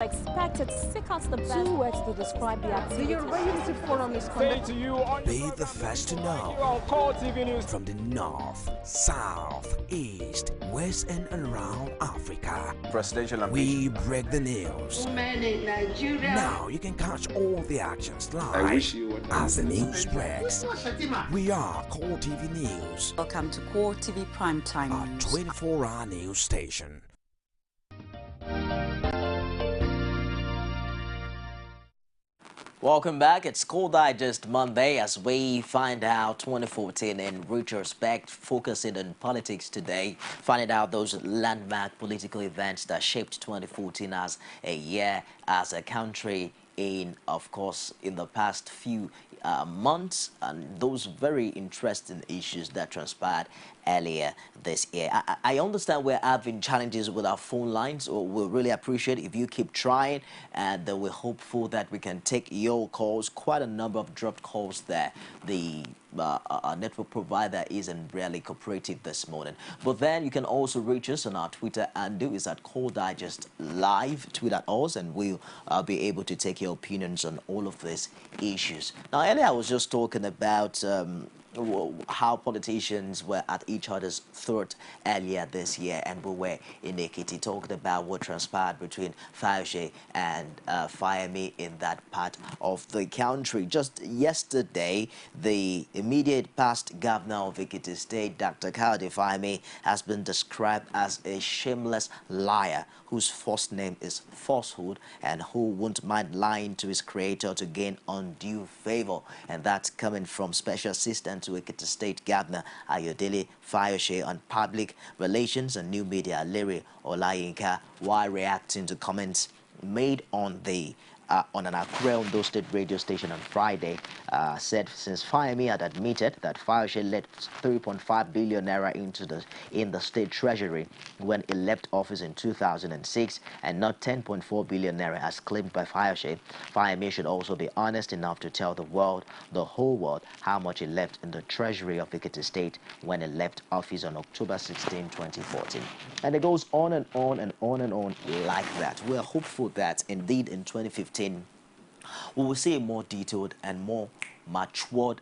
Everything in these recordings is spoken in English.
Expected to seek out the best. 2 words to describe the activity. The Yoruba Unity Forum is conducted. Be the first to know. From the north, south, east, west, and around Africa. We break the news. Women in Nigeria. Now you can catch all the actions live as the news breaks. We are Core TV News. Welcome to Core TV Primetime Our News. 24-hour news station. Welcome back. It's Core Digest Monday as we find out 2014 in retrospect, focusing on politics today, finding out those landmark political events that shaped 2014 as a year, as a country in, of course, in the past few months, and those very interesting issues that transpired earlier this year. I understand we're having challenges with our phone lines, so we'll really appreciate if you keep trying, and we're hopeful that we can take your calls. Quite a number of dropped calls there. The network provider isn't really cooperative this morning. But then you can also reach us on our Twitter handle is at Core Digest Live. Tweet at us, and we'll be able to take your opinions on all of these issues. Now, earlier I was just talking about how politicians were at each other's throat earlier this year, and we were in Ekiti talking about what transpired between Fayose and Fayemi in that part of the country. Just yesterday, the immediate past governor of Ekiti State, Dr. Kayode Fayemi, has been described as a shameless liar whose first name is falsehood and who won't mind lying to his creator to gain undue favor. And that's coming from Special Assistant to Ekiti State Governor Ayodele Fayose on public relations and new media, Larry Olayinka, while reacting to comments made on the on an Akure Ondo State radio station on Friday, said since Fayemi had admitted that Fayose let 3.5 billion naira in the state treasury when he left office in 2006, and not 10.4 billion naira as claimed by Fayose, Fayemi should also be honest enough to tell the whole world, how much he left in the treasury of Ekiti State when he left office on October 16, 2014. And it goes on and on and on and on like that. We're hopeful that indeed in 2015, we will see a more detailed and more matured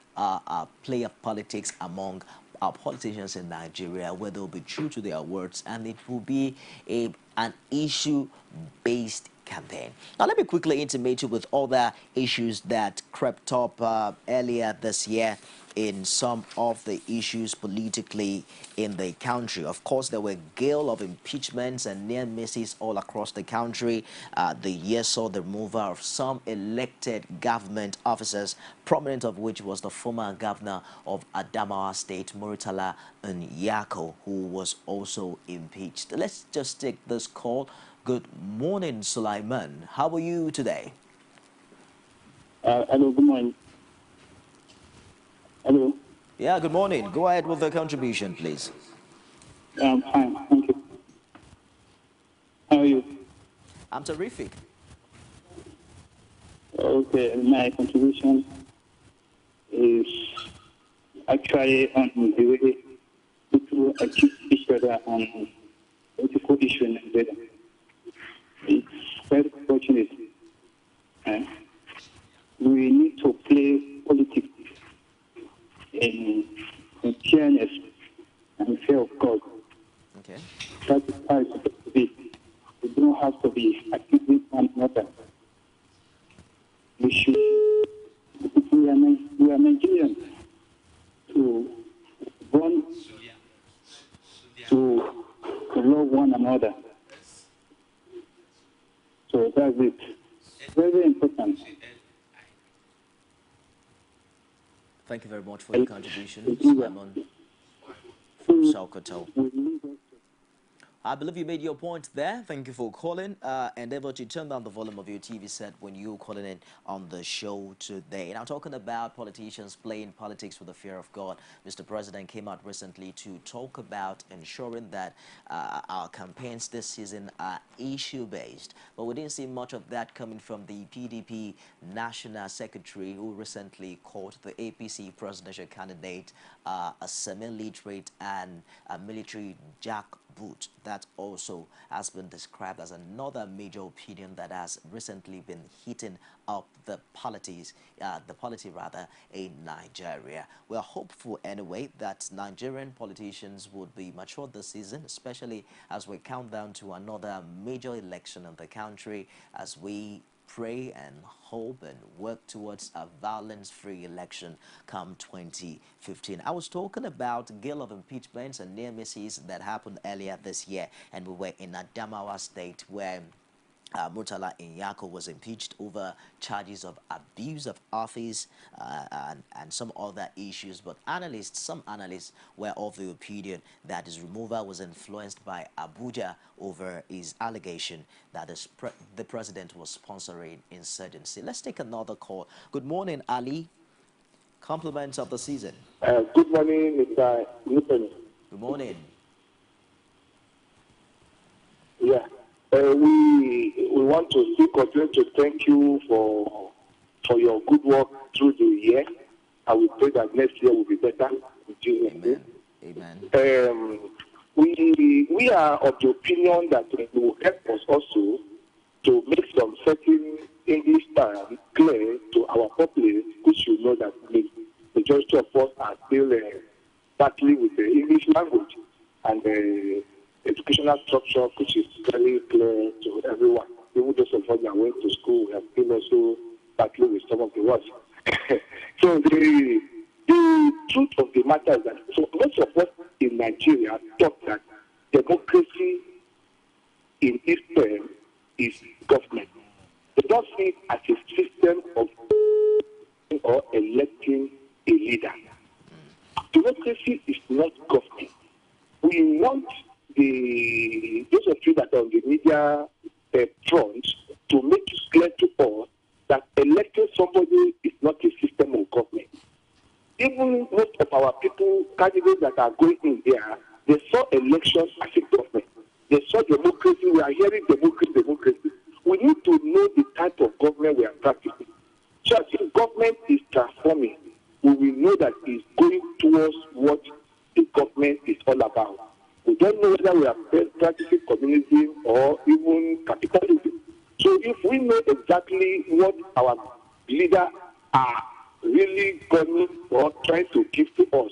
play of politics among our politicians in Nigeria, where they'll be true to their words, and it will be an issue-based campaign. Now, let me quickly intimate you with other issues that crept up earlier this year in some of the issues politically in the country. Of course, there were a gale of impeachments and near misses all across the country. The year saw the removal of some elected government officers, prominent of which was the former governor of Adamawa State, Muritala Nyako, who was also impeached. Let's just take this call. Good morning, Sulaiman. How are you today? Hello, good morning. Hello. Yeah, good morning. Go ahead with the contribution, please. I'm fine, thank you. How are you? I'm terrific. Okay, my contribution is actually on the way people accuse each other on political issues in Nigeria. It's very fortunate. We need to play politics in fairness and fear of God. Okay. That is how it's supposed to be. We don't have to be accusing one another. We are Nigerians to want to love one another. So that's it. Very important. Thank you very much for your contribution, Simon from Sokoto. I believe you made your point there. Thank you for calling. Endeavor to turn down the volume of your TV set when you're calling in on the show today. Now, talking about politicians playing politics with the fear of God, Mr. President came out recently to talk about ensuring that our campaigns this season are issue-based. But we didn't see much of that coming from the PDP National Secretary, who recently called the APC presidential candidate a semi-literate and a military jack boot. That also has been described as another major opinion that has recently been hitting up the polity in Nigeria. We are hopeful anyway that Nigerian politicians would be mature this season, especially as we count down to another major election in the country, as we pray and hope and work towards a violence-free election come 2015. I was talking about gale of impeachments and near misses that happened earlier this year, and we were in Adamawa State where Murtala Inyako was impeached over charges of abuse of office and some other issues. But some analysts were of the opinion that his removal was influenced by Abuja over his allegation that the president was sponsoring insurgency. Let's take another call. Good morning, Ali. Compliments of the season. Good morning, Mr. Newton. Good morning. Yeah. We want to still continue to thank you for your good work through the year, and we pray that next year will be better. Amen. Amen. We are of the opinion that it will help us also to make some certain English terms clear to our populace, which you know that the majority of us are still battling with the English language and the educational structure, which is very clear to everyone. Even those of us that went to school have been also battling with some of the words. So the truth of the matter is that most of us in Nigeria thought that democracy in its term is government. They don't see it as a system of or electing a leader. Democracy is not government. We want those of you that are on the media front to make it clear to us that electing somebody is not a system of government. Even most of our people, candidates that are going in there, they saw elections as a government. They saw democracy. We are hearing democracy. We need to know the type of government we are practicing. So if government is transforming, we will know that it's going towards what the government is all about. We don't know whether we are practicing communism or even capitalism. So if we know exactly what our leaders are really coming or trying to give to us,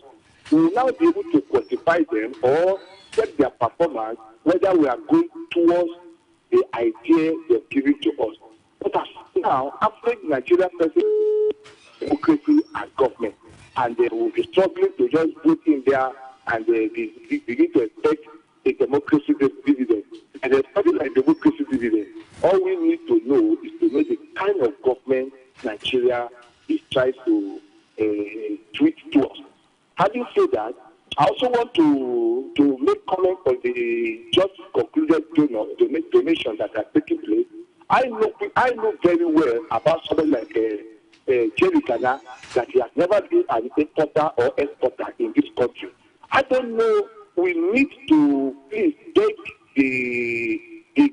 we will now be able to quantify them or check their performance, whether we are going towards the idea they're giving to us. But as now, after Nigeria president, democracy and government, and they will be struggling to just put in there and they begin to expect a democracy dividend. And there's something like democracy dividend. All we need to know is to know the kind of government Nigeria is trying to tweet to us. Having said that, I also want to make comment on the just concluded donation that are taking place. I know very well about somebody like Jerry Ghana, that he has never been an importer or exporter in this country. I don't know. We need to please beg the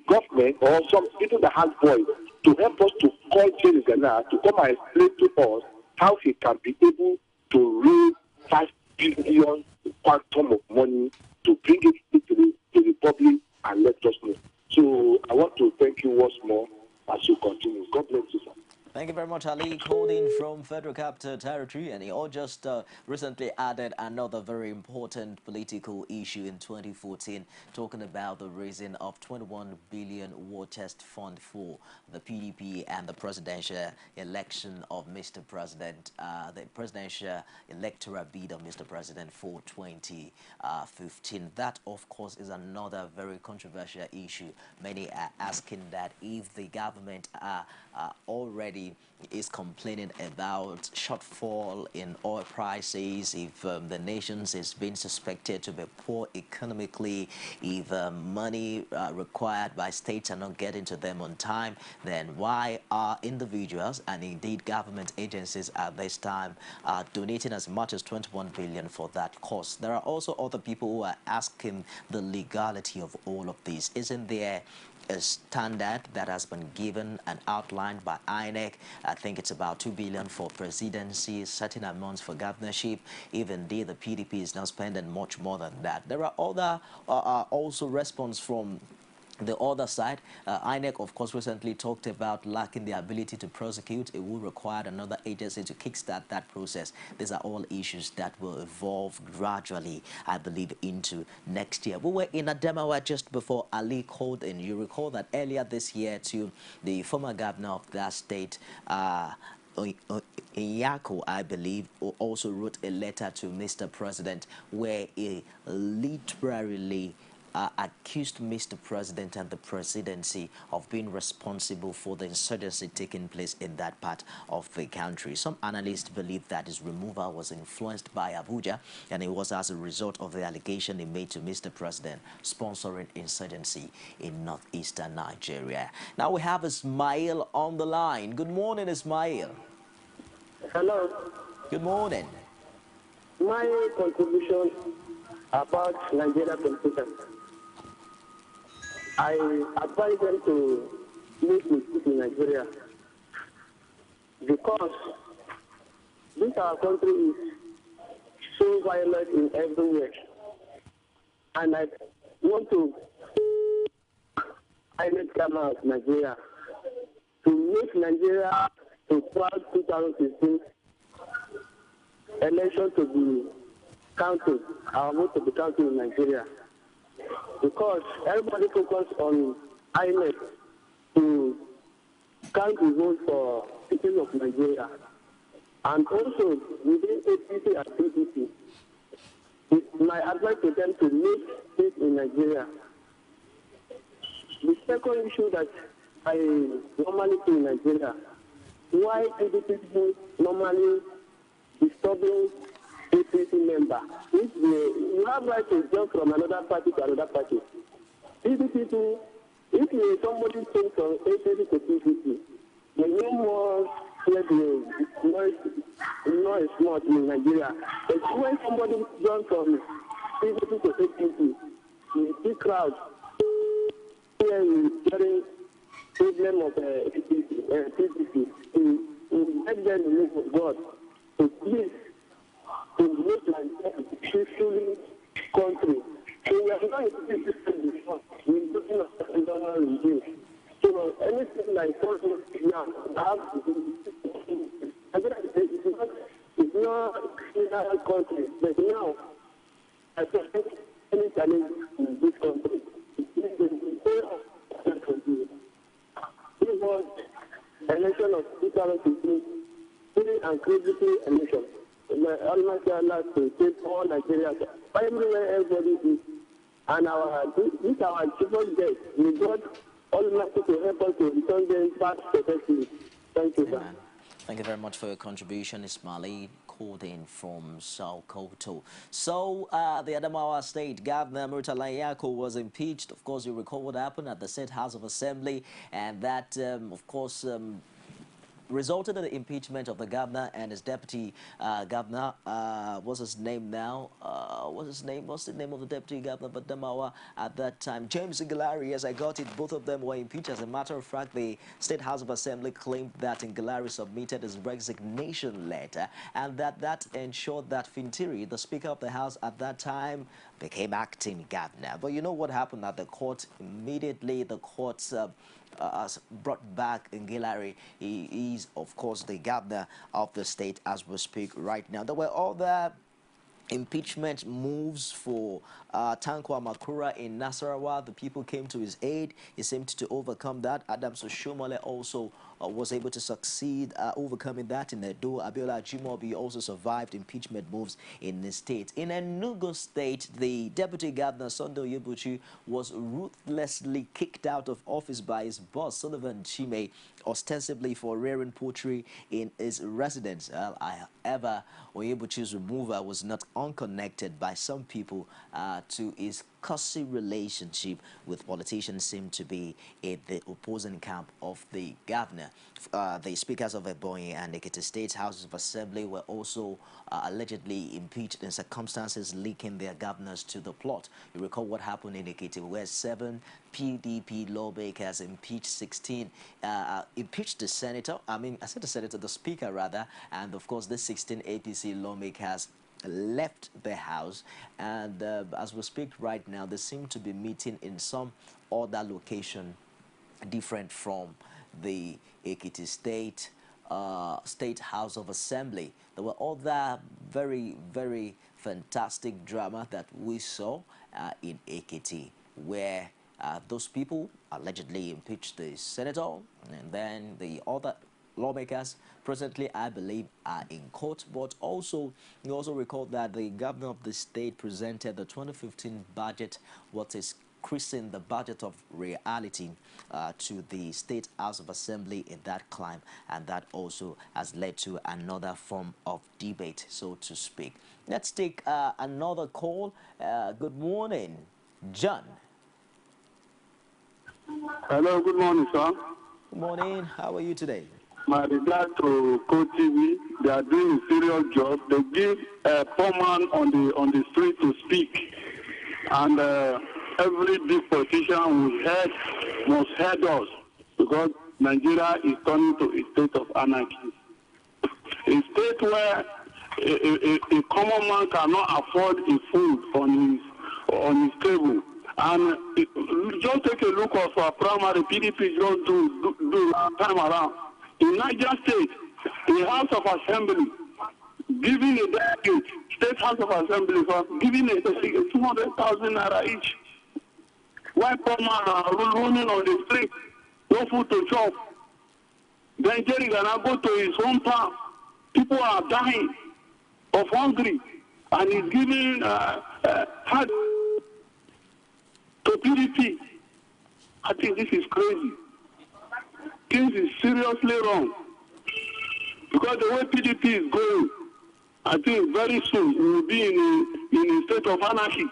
government or some people that have voice to help us to call Jerry Ghana to come and explain to us how he can be able to raise 5 billion quantum of money to bring it to the public and let us know. So I want to thank you once more as you continue. God bless you, sir. Thank you very much, Ali. Called in from Federal Capital Territory, and he all just recently added another very important political issue in 2014, talking about the raising of 21 billion war chest fund for the PDP and the presidential election of Mr. President, the presidential electoral bid of Mr. President for 2015. That, of course, is another very controversial issue. Many are asking that if the government already is complaining about shortfall in oil prices, if the nation is being suspected to be poor economically, if money required by states are not getting to them on time, then why are individuals and indeed government agencies at this time donating as much as 21 billion for that cause? There are also other people who are asking the legality of all of this. Isn't there a standard that has been given and outlined by INEC. I think it's about 2 billion for presidency, certain amounts for governorship. Even though the PDP is now spending much more than that. There are other also response from the other side. INEC, of course, recently talked about lacking the ability to prosecute. It will require another agency to kickstart that process. These are all issues that will evolve gradually, I believe, into next year. We were in Adamawa just before Ali called in. You recall that earlier this year, too, the former governor of that state, Yako, I believe, also wrote a letter to Mr. President where he literally accused Mr. President and the presidency of being responsible for the insurgency taking place in that part of the country. Some analysts believe that his removal was influenced by Abuja, and it was as a result of the allegation he made to Mr. President sponsoring insurgency in northeastern Nigeria. Now we have Ismail on the line. Good morning, Ismail. Hello. Good morning. My contribution about Nigeria computers. I advise them to make mistakes in Nigeria because this our country is so violent in everywhere. And I want to come out of Nigeria to make Nigeria a proud 2016 election to be counted, our vote to be counted in Nigeria. Because everybody focus on INEC to count the vote for people of Nigeria. And also, within APC and PDP, it's my advice to them to make this in Nigeria. The second issue that I normally see in Nigeria, why PDP people normally disturbing APC member? If you have right to jump from another party to another party. PDP people, if somebody change from APC to PDP, they no more hear the noise much in Nigeria. But when somebody jumps from PDP to APC, you see crowd hearing problem of PDP. You let them in the name of God. So please, to make Nigeria a peaceful country. So we are not in this system before. We're looking at a donor regime. So anything like something now, it's not a country. But now, I think any challenge in this country, this was election of 2015, free and credible election. Almighty Allah to take all Nigeria, everywhere everybody is, and this is our chiefest debt. We God Almighty to help us to return them back successfully. Thank you, sir. Thank you very much for your contribution, Ismail, called in from Sokoto. So, the Adamawa State Governor, Murtala Yako, was impeached. Of course, you recall what happened at the State House of Assembly, and that, of course, resulted in the impeachment of the governor and his deputy governor. What's his name now? What's the name of the deputy governor of Adamawa at that time? James Ngilari. Yes, I got it. Both of them were impeached. As a matter of fact, the State House of Assembly claimed that Ngilari submitted his resignation letter, and that ensured that Fintiri, the Speaker of the House at that time, became acting governor. But you know what happened at the court? Immediately, the courts brought back Ngilari. He is, of course, the governor of the state as we speak right now. There were other impeachment moves for Tankwa Makura in Nasarawa. The people came to his aid. He seemed to overcome that. Adams Oshomole also was able to succeed overcoming that in Edo. Abiola Jimobi also survived impeachment moves in the state. In Enugu State, the deputy governor, Sunday Oyebuchi, was ruthlessly kicked out of office by his boss, Sullivan Chime, ostensibly for rearing poultry in his residence. However, Oyebuchi's removal was not unconnected by some people to his cosy relationship with politicians seem to be in the opposing camp of the governor. The speakers of Ebonyi and Ekiti State Houses of Assembly were also allegedly impeached in circumstances linking their governors to the plot. You recall what happened in Ekiti, where 7 PDP lawmakers impeached impeached the senator. I said the senator, the speaker rather, and of course the 16 APC lawmakers left the house, and as we speak right now, they seem to be meeting in some other location different from the Ekiti State House of Assembly. There were other very, very fantastic drama that we saw in Ekiti, where those people allegedly impeached the senator, and then the other lawmakers presently, I believe, are in court. But also, you also recall that the governor of the state presented the 2015 budget, what is christened the budget of reality, to the State House of Assembly in that climb, and that also has led to another form of debate, so to speak. Let's take another call. Good morning, John. Hello, good morning, sir. Good morning. How are you today? My regard to Co-TV, they are doing a serious job. They give a poor man on the street to speak, and every big politician must head us, because Nigeria is turning to a state of anarchy. A state where a common man cannot afford a food on his table. And just take a look at our primary PDP just do time around. In Niger State, the House of Assembly giving a delegate, State House of Assembly, for giving a 200,000 naira each. Why poor man are running on the street, no food to chop. Then Jerry Gana go to his hometown. People are dying of hungry, and he's giving hard to PDP. I think this is crazy. Things is seriously wrong. Because the way PDP is going, I think very soon we will be in a state of anarchy.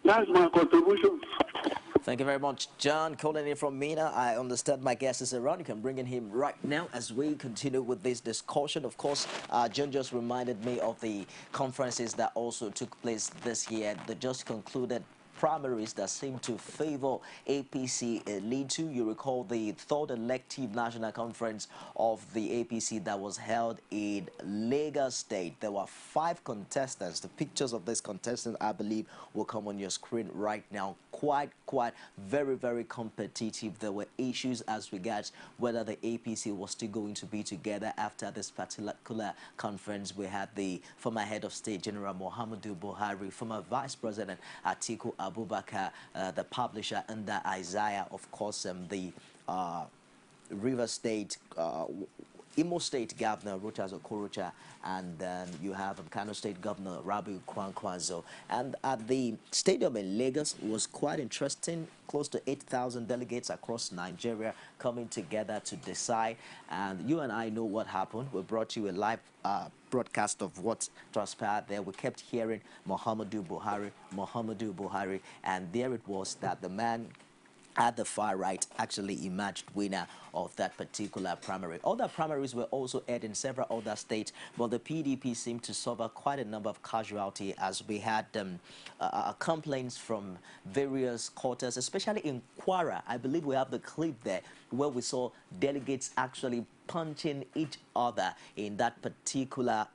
That's my contribution. Thank you very much, John. Calling in from Mina. I understand my guest is around. You can bring in him right now as we continue with this discussion. Of course, John just reminded me of the conferences that also took place this year. They just concluded primaries that seem to favor APC a little. You recall the third elective national conference of the APC that was held in Lagos State. There were 5 contestants. The pictures of these contestants, I believe, will come on your screen right now. Quite very, very competitive. There were issues as regards whether the APC was still going to be together after this particular conference. We had the former head of state, General Muhammadu Buhari, former Vice President Atiku Abubakar, the publisher under Isaiah, of course, the River State, Imo State Governor Rochas Okorocha, and then you have Kano State Governor Rabiu Kwankwaso. And at the stadium in Lagos was quite interesting. Close to 8,000 delegates across Nigeria coming together to decide. And you and I know what happened. We brought you a live broadcast of what transpired there. We kept hearing Muhammadu Buhari, and there it was that the man at the far right actually emerged winner of that particular primary. Other primaries were also held in several other states, but the PDP seemed to suffer quite a number of casualty as we had complaints from various quarters, especially in Kwara. I believe we have the clip there where we saw delegates actually punching each other in that particular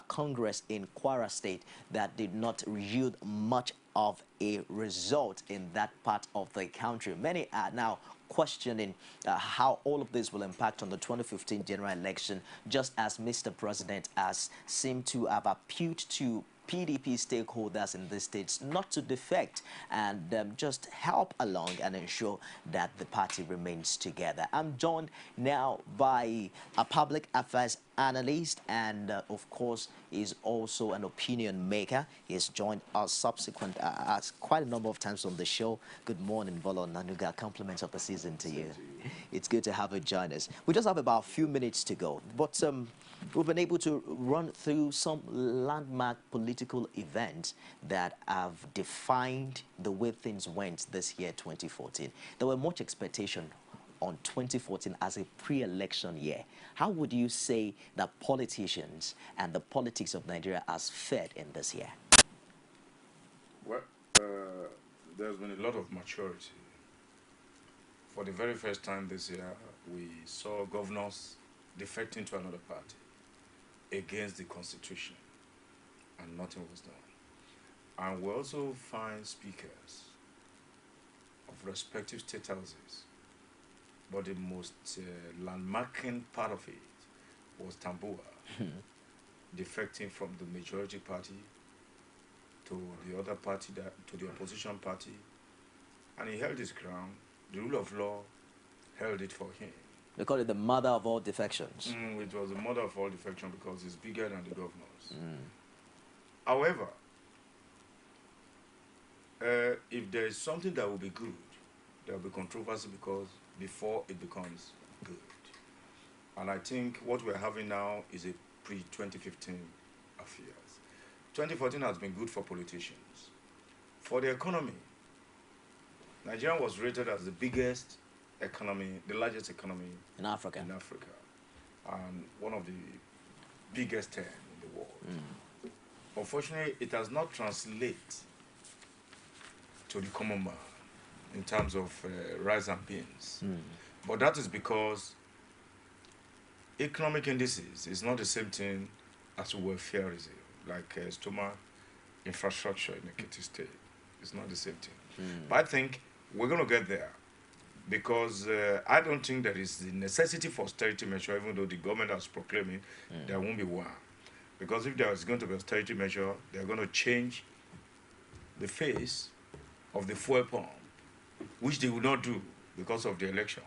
Congress in Kwara State that did not yield much of a result in that part of the country. Many are now questioning how all of this will impact on the 2015 general election, just as Mr. President has seemed to have appealed to PDP stakeholders in the states not to defect and just help along and ensure that the party remains together. I'm joined now by a public affairs analyst and, of course, is also an opinion maker. He has joined us subsequent quite a number of times on the show. Good morning, Bolo Nanuga. Compliments of the season to you. It's good to have you join us. We just have about a few minutes to go, but we've been able to run through some landmark political events that have defined the way things went this year, 2014. There were much expectation on 2014 as a pre-election year. How would you say that politicians and the politics of Nigeria has fared in this year? Well, there's been a lot of maturity. For the very first time this year, we saw governors defecting to another party against the constitution, and nothing was done. And we also find speakers of respective state houses, but the most landmarking part of it was Tambua defecting from the majority party to the other party, to the opposition party, and he held his ground. The rule of law held it for him. They call it the mother of all defections. It was the mother of all defection because it's bigger than the governors. However, if there is something that will be good, there will be controversy before it becomes good. And I think what we're having now is a pre-2015 affairs. 2014 has been good for politicians. For the economy, Nigeria was rated as the biggest economy, the largest economy in Africa. And one of the biggest 10 in the world. Unfortunately, it has not translated to the common man in terms of rice and beans. But that is because economic indices is not the same thing as welfareism, like stomach infrastructure in Ekiti State. It's not the same thing. But I think we're going to get there because I don't think there is the necessity for austerity measure, even though the government has proclaimed there won't be one. Because if there is going to be austerity measure, they're going to change the face of the fuel pump, which they will not do because of the election.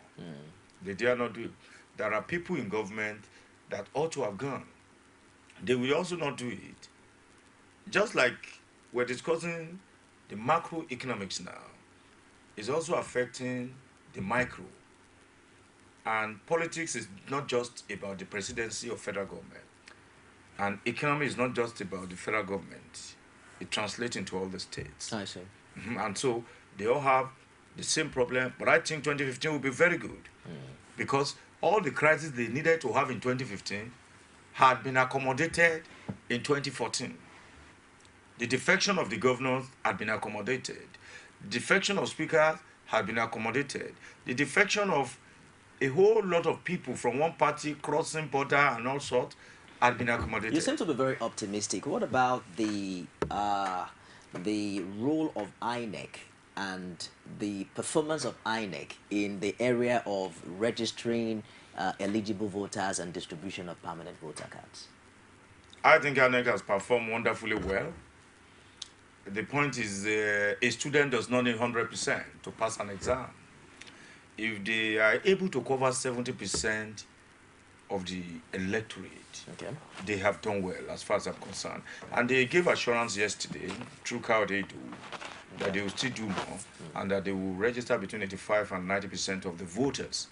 They dare not do. There are people in government that ought to have gone. They will also not do it. Just like we're discussing the macroeconomics now, is also affecting the micro. And politics is not just about the presidency or federal government. And economy is not just about the federal government. It translates into all the states. I see. And so they all have the same problem. But I think 2015 will be very good because all the crises they needed to have in 2015 had been accommodated in 2014. The defection of the governors had been accommodated. The defection of speakers had been accommodated. The defection of a whole lot of people from one party crossing border and all sorts had been accommodated. You seem to be very optimistic. What about the role of INEC and the performance of INEC in the area of registering eligible voters and distribution of permanent voter cards? I think INEC has performed wonderfully well. The point is a student does not need 100% to pass an exam. If they are able to cover 70% of the electorate, they have done well as far as I'm concerned. And they gave assurance yesterday through how they do that they will still do more and that they will register between 85 and 90% of the voters.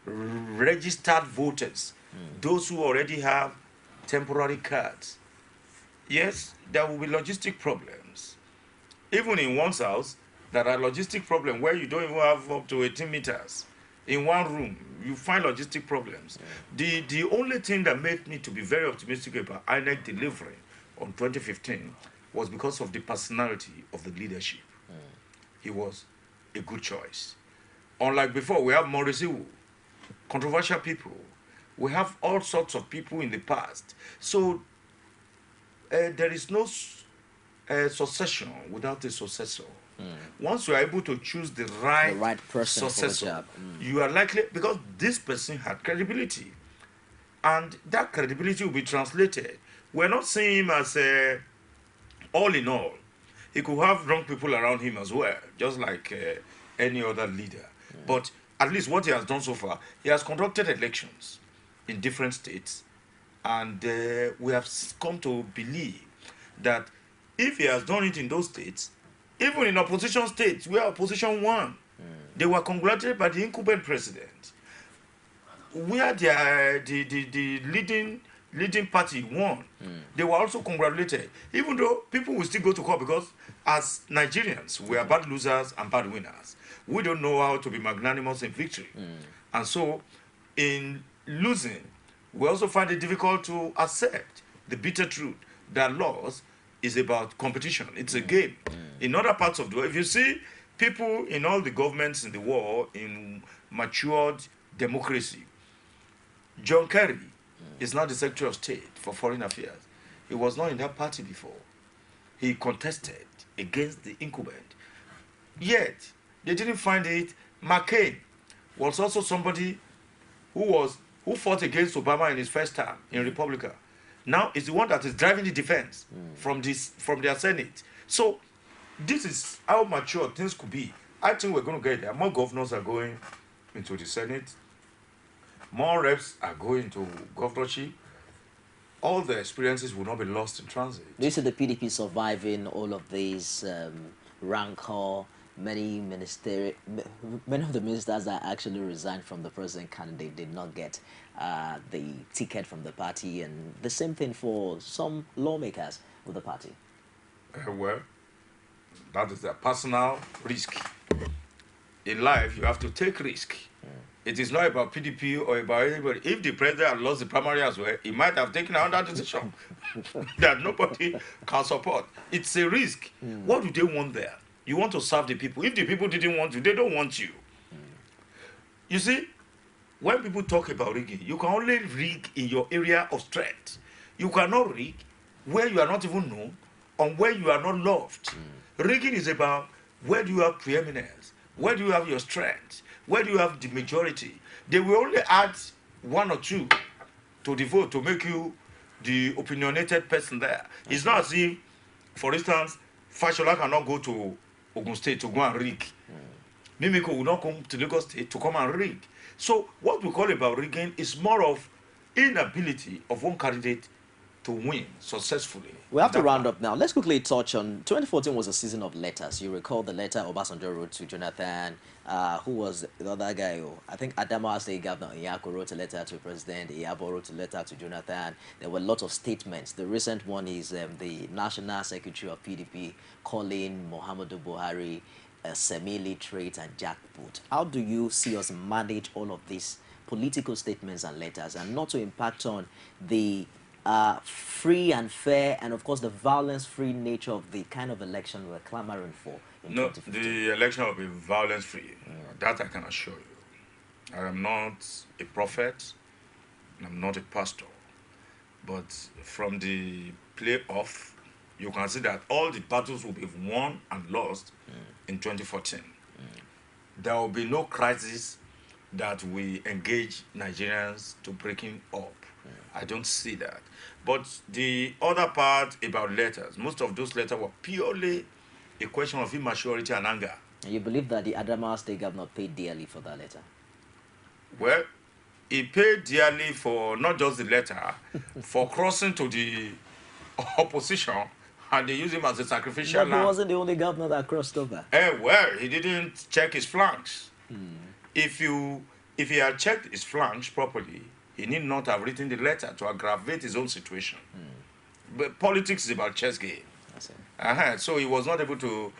Registered voters, those who already have temporary cards. Yes, there will be logistic problems. Even in one's house, there are logistic problems where you don't even have up to 18 meters. In one room, you find logistic problems. The only thing that made me to be very optimistic about INEC delivering on 2015 was because of the personality of the leadership. He was a good choice. Unlike before, we have Morisiwu, controversial people. We have all sorts of people in the past. So there is no succession without a successor. Once you are able to choose the right person successor, for the job. you are likely, because this person had credibility. And that credibility will be translated. We're not seeing him as all in all. He could have wrong people around him as well, just like any other leader. But at least what he has done so far, he has conducted elections in different states And we have come to believe that if he has done it in those states, even in opposition states where opposition won, they were congratulated by the incumbent president. Where the leading party won, they were also congratulated. Even though people will still go to court because as Nigerians, we are bad losers and bad winners. We don't know how to be magnanimous in victory. And so in losing, we also find it difficult to accept the bitter truth that loss is about competition. It's a game. In other parts of the world, if you see people in all the governments in the world, in matured democracy, John Kerry is now the Secretary of State for Foreign Affairs. He was not in that party before. He contested against the incumbent. Yet, they didn't find it. McCain was also somebody who fought against Obama in his first term in Republican. Now is the one that is driving the defense from their Senate. So this is how mature things could be. I think we're going to get there. More governors are going into the Senate. More reps are going to governorship. All the experiences will not be lost in transit. Do you see the PDP surviving all of these rancor? Many of the ministers that actually resigned from the president candidate did not get the ticket from the party, and the same thing for some lawmakers with the party. Well, that is their personal risk. In life, you have to take risk. It is not about PDP or about anybody. If the president had lost the primary as well, he might have taken another decision that nobody can support. It's a risk. What do they want there? You want to serve the people. If the people didn't want you, they don't want you. You see, when people talk about rigging, you can only rig in your area of strength. You cannot rig where you are not even known or where you are not loved. Rigging is about where do you have preeminence, where do you have your strength, where do you have the majority. They will only add one or two to the vote to make you the opinionated person there. It's not as if, for instance, Fashola cannot go to Ogun State to go and rig. Mimiko will not come to Lagos State to come and rig. So what we call about rigging is more of inability of one candidate to win successfully. We have to round up now. Let's quickly touch on 2014 was a season of letters. You recall the letter Obasanjo wrote to Jonathan, who was the other guy? I think Adamawa State Governor Iyako wrote a letter to President Iyabo, wrote a letter to Jonathan. There were a lot of statements. The recent one is the National Secretary of PDP calling Muhammadu Buhari a semi-literate and jackpot. How do you see us manage all of these political statements and letters, and not to impact on the free and fair, and of course the violence-free nature of the kind of election we're clamoring for? No, the election will be violence-free. That I can assure you. I am not a prophet, and I'm not a pastor, but from the playoff, you can see that all the battles will be won and lost in 2014. There will be no crisis that we engage Nigerians to breaking up. I don't see that. But the other part about letters, most of those letters were purely a question of immaturity and anger. And you believe that the Adamawa State Governor paid dearly for that letter? Well, he paid dearly for not just the letter, for crossing to the opposition, and they use him as a sacrificial But he lamb. wasn't the only governor that crossed over. Well, he didn't check his flanks. If he had checked his flanks properly, he need not have written the letter to aggravate his own situation. But politics is about chess game. So he was not able to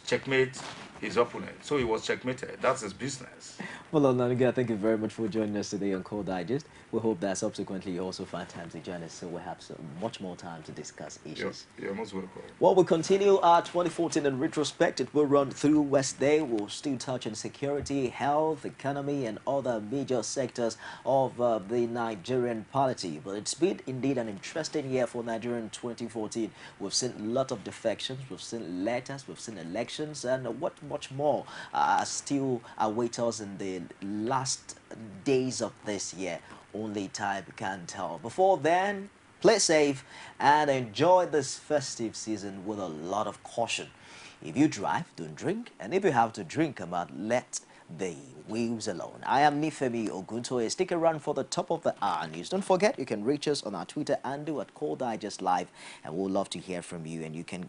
checkmate his opponent. So he was checkmated. That's his business. Well, Onaniga, thank you very much for joining us today on Core Digest. We hope that subsequently you also find time to join us, so we'll have much more time to discuss issues. You're most welcome. Well, we'll continue our 2014 in retrospect. It will run through Wednesday. We'll still touch on security, health, economy, and other major sectors of the Nigerian polity. But it's been indeed an interesting year for Nigeria in 2014. We've seen a lot of defections, we've seen letters, we've seen elections, and what much more still await us in the last days of this year. Only time can tell. Before then, play safe and enjoy this festive season with a lot of caution. If you drive, don't drink, and if you have to drink, let the wheels alone. I am Nifemi Oguntoye. Stick around for the top of the hour news. Don't forget, you can reach us on our Twitter handle at Call Digest Live, and we'll love to hear from you. And you can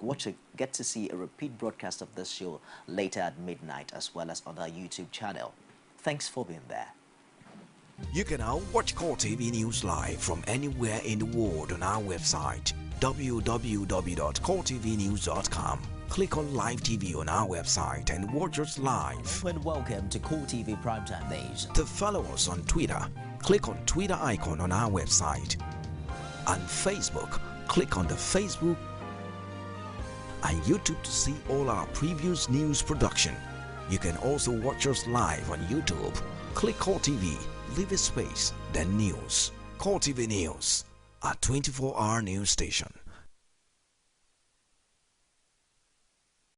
get to see a repeat broadcast of this show later at midnight, as well as on our YouTube channel. Thanks for being there. You can now watch Core TV News live from anywhere in the world on our website www.coretvnews.com. Click on Live TV on our website and watch us live. And welcome to Core TV Primetime Days. To follow us on Twitter, click on Twitter icon on our website. On Facebook, click on the Facebook and YouTube to see all our previous news production. You can also watch us live on YouTube. Click Core TV, leave a space, then News. Core TV News, a 24-hour news station.